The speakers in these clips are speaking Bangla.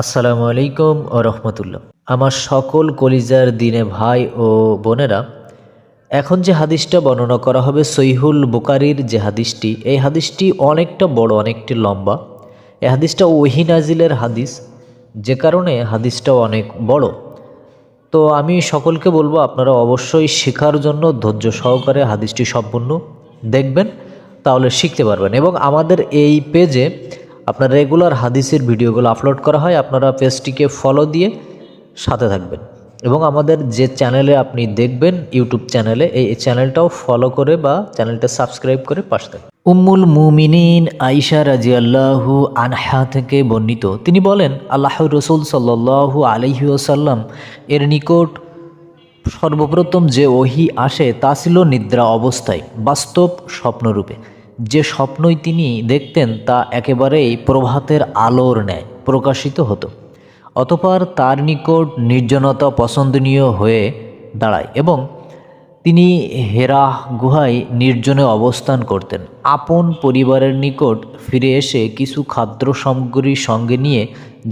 আসসালামু আলাইকুম ও রহমতুল্লাহ। আমার সকল কলিজার দিনে ভাই ও বোনেরা, এখন যে হাদিসটা বর্ণনা করা হবে সহিহুল বুখারীর যে হাদিসটি, এই হাদিসটি অনেকটা বড়, অনেকটি লম্বা। এই হাদিসটা ওহী নাজিলের হাদিস, যে কারণে হাদিসটাও অনেক বড়। তো আমি সকলকে বলবো আপনারা অবশ্যই শেখার জন্য ধৈর্য সহকারে হাদিসটি সম্পূর্ণ দেখবেন, তাহলে শিখতে পারবেন। এবং আমাদের এই পেজে আপনার রেগুলার হাদিসের ভিডিওগুলো আপলোড করা হয়, আপনারা পেজটিকে ফলো দিয়ে সাথে থাকবেন। এবং আমাদের যে চ্যানেলে আপনি দেখবেন, ইউটিউব চ্যানেলে, এই চ্যানেলটাও ফলো করে বা চ্যানেলটা সাবস্ক্রাইব করে পাশে থাকবেন। উম্মুল মুমিনিন আয়েশা রাদিয়াল্লাহু আনহা থেকে বর্ণিত, তিনি বলেন, আল্লাহর রাসূল সাল্লাল্লাহু আলাইহি ওয়াসাল্লাম এর নিকট সর্বপ্রথম যে ওহী আসে তা ছিল নিদ্রা অবস্থায়, বাস্তব স্বপ্নরূপে। যে স্বপ্নই তিনি দেখতেন তা একেবারেই প্রভাতের আলোর ন্যায় প্রকাশিত হতো। অতঃপর তার নিকট নির্জনতা পছন্দনীয় হয়ে দাঁড়ায় এবং তিনি হেরা গুহায় নির্জনে অবস্থান করতেন। আপন পরিবারের নিকট ফিরে এসে কিছু খাদ্য সামগ্রী সঙ্গে নিয়ে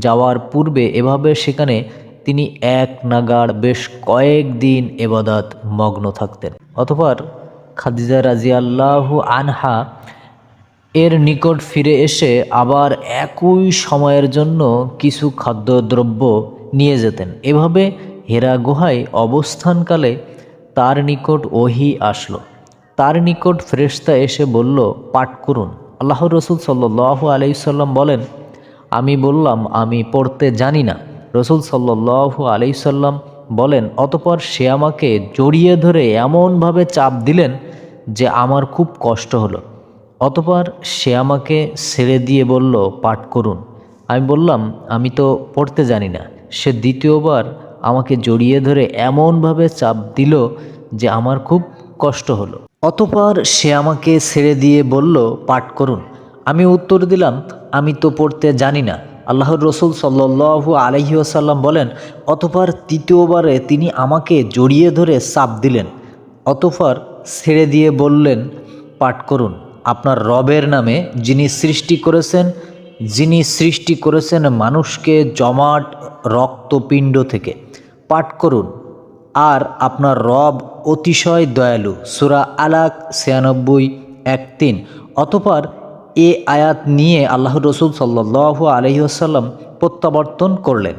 যাওয়ার পূর্বে এভাবে সেখানে তিনি এক নাগাড় বেশ কয়েকদিন এবাদত মগ্ন থাকতেন। অতঃপর খাদিজা রাদিয়াল্লাহু আনহা এর নিকট ফিরে এসে আবার একই সময়ের জন্য কিছু খাদ্যদ্রব্য নিয়ে যেতেন। এভাবে হেরা গুহায় অবস্থানকালে তার নিকট ওহী আসলো। তার নিকট ফেরেশতা এসে বলল, পাঠ করুন। আল্লাহর রাসূল সাল্লাল্লাহু আলাইহি সাল্লাম বলেন, আমি বললাম, আমি পড়তে জানি না। রাসূল সাল্লাল্লাহু আলাইহি সাল্লাম বলেন, অতঃপর সে আমাকে জড়িয়ে ধরে এমনভাবে চাপ দিলেন যে আমার খুব কষ্ট হলো। অতঃপর সে আমাকে ছেড়ে দিয়ে বলল, পাঠ করুন। আমি বললাম, আমি তো পড়তে জানি না। সে দ্বিতীয়বার আমাকে জড়িয়ে ধরে এমনভাবে চাপ দিল যে আমার খুব কষ্ট হলো। অতঃপর সে আমাকে ছেড়ে দিয়ে বলল, পাঠ করুন। আমি উত্তর দিলাম, আমি তো পড়তে জানি না। আল্লাহর রাসূল সাল্লাল্লাহু আলাইহি ওয়াসাল্লাম বলেন, অতঃপর তৃতীয়বারে তিনি আমাকে জড়িয়ে ধরে চাপ দিলেন। অতঃপর ছেড়ে দিয়ে বললেন, পাঠ করুন আপনার রবের নামে, যিনি সৃষ্টি করেছেন মানুষকে জমাট রক্তপিণ্ড থেকে। পাঠ করুন, আর আপনার রব অতিশয় দয়ালু। সূরা আলাক ৯৬:১-৩। অতঃপর এ আয়াত নিয়ে আল্লাহর রাসূল সাল্লাল্লাহু আলাইহি ওয়াসাল্লাম প্রত্যাবর্তন করলেন।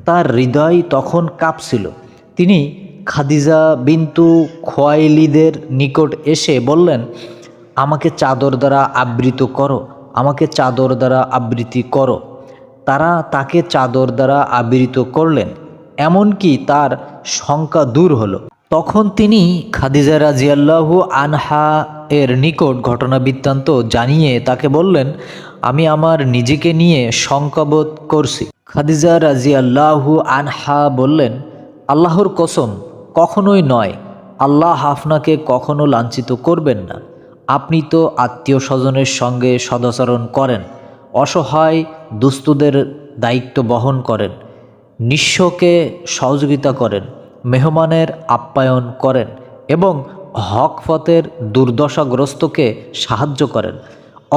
তার হৃদয় তখন কাঁপছিল। তিনি খাদিজা বিনতু খুয়াইলিদের নিকট এসে বললেন, আমাকে চাদর দ্বারা আবৃত করো, আমাকে চাদর দ্বারা আবৃত্তি করো। তারা তাকে চাদর দ্বারা আবৃত করলেন, এমনকি তার শঙ্কা দূর হলো। তখন তিনি খাদিজা রাদিয়াল্লাহু আনহা এর নিকট ঘটনা বৃত্তান্ত জানিয়ে তাকে বললেন, আমি আমার নিজেকে নিয়ে শঙ্কাবোধ করছি। খাদিজা রাদিয়াল্লাহু আনহা বললেন, আল্লাহর কসম, কখনোই নয়। আল্লাহ আপনাকে কখনো লাঞ্ছিত করবেন না। আপনি তো আত্মীয় স্বজনের সঙ্গে সদাচরণ করেন, অসহায় দুস্থদের দায়িত্ব বহন করেন, নিঃস্বকে সহযোগিতা করেন, মেহমানের আপ্যায়ন করেন এবং হক পথের দুর্দশাগ্রস্তকে সাহায্য করেন।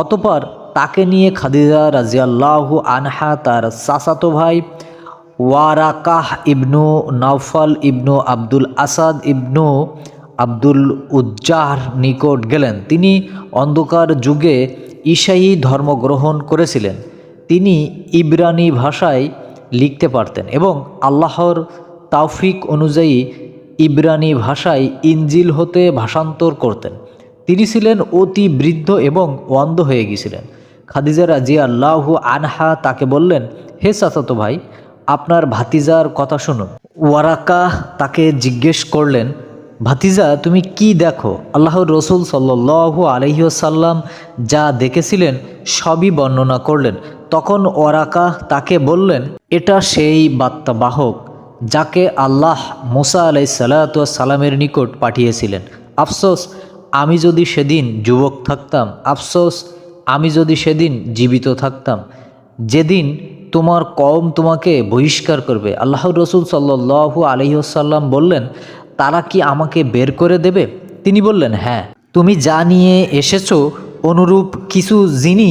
অতঃপর তাকে নিয়ে খাদিজা রাদিয়াল্লাহু আনহা তার চাচাতো ভাই ওয়ারাকাহ ইবনু নাওফাল ইবনু আব্দুল আসাদ ইবনু আব্দুল উজ্জার নিকট গেলেন। তিনি অন্ধকার যুগে ঈসাই ধর্ম গ্রহণ করেছিলেন। তিনি ইব্রানি ভাষায় লিখতে পারতেন এবং আল্লাহর তাওফিক অনুযায়ী ইব্রানি ভাষায় ইনজিল হতে ভাষান্তর করতেন। তিনি ছিলেন অতি বৃদ্ধ এবং অন্ধ হয়ে গিয়েছিলেন। খাদিজা রাদিয়াল্লাহু আনহা তাকে বললেন, হে চাচাতো ভাই, আপনার ভাতিজার কথা শুনুন। ওয়ারাকা তাকে জিজ্ঞেস করলেন, ভাতিজা, তুমি কি দেখো? আল্লাহর রাসূল সাল্লাল্লাহু আলাইহি ওয়াসাল্লাম যা দেখেছিলেন সবই বর্ণনা করলেন। তখন ওয়ারাকা তাকে বললেন, এটা সেই বার্তাবাহক যাকে আল্লাহ মুসা আলাইহিস সালাতু ওয়াস সালামের নিকট পাঠিয়েছিলেন। আফসোস আমি যদি সেদিন যুবক থাকতাম, আফসোস আমি যদি সেদিন জীবিত থাকতাম, যেদিন তোমার কওম তোমাকে বহিষ্কার করবে। আল্লাহর রাসূল সাল্লাল্লাহু আলাইহি ওয়াসাল্লাম বললেন, তারা কি আমাকে বের করে দেবে? তিনি বললেন, হ্যাঁ, তুমি যা নিয়ে এসেছো অনুরূপ কিছু যিনি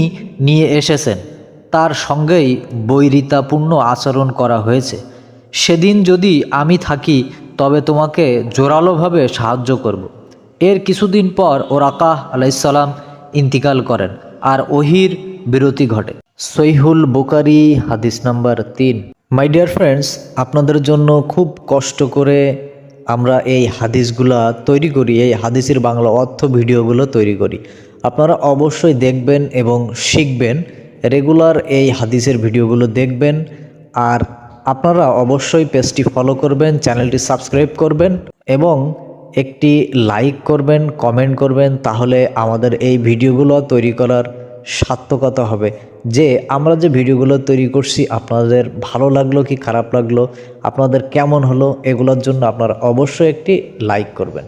নিয়ে এসেছেন তার সঙ্গেই বৈরিতাপূর্ণ আচরণ করা হয়েছে। সেদিন যদি আমি থাকি তবে তোমাকে জোরালোভাবে সাহায্য করব। এর কিছুদিন পর ওরাকাহ আলাইসাল্লাম ইন্তিকাল করেন আর ওহির বিরতি ঘটে। সহিহুল বুখারী হাদিস নাম্বার 3। মাই ডিয়ার ফ্রেন্ডস, আপনাদের জন্য খুব কষ্ট করে আমরা এই হাদিসগুলা তৈরি করি, এই হাদিসের বাংলা অর্থ ভিডিওগুলো তৈরি করি। আপনারা অবশ্যই দেখবেন এবং শিখবেন, রেগুলার এই হাদিসের ভিডিওগুলো দেখবেন। আর আপনারা অবশ্যই পেজটি ফলো করবেন, চ্যানেলটি সাবস্ক্রাইব করবেন এবং একটি লাইক করবেন, কমেন্ট করবেন। তাহলে আমাদের এই ভিডিওগুলো তৈরি করার সার্থকতা হবে যে আমরা যে ভিডিওগুলো তৈরি করছি আপনাদের ভালো লাগলো কি খারাপ লাগলো, আপনাদের কেমন হলো, এগুলোর জন্য আপনারা অবশ্যই একটি লাইক করবেন।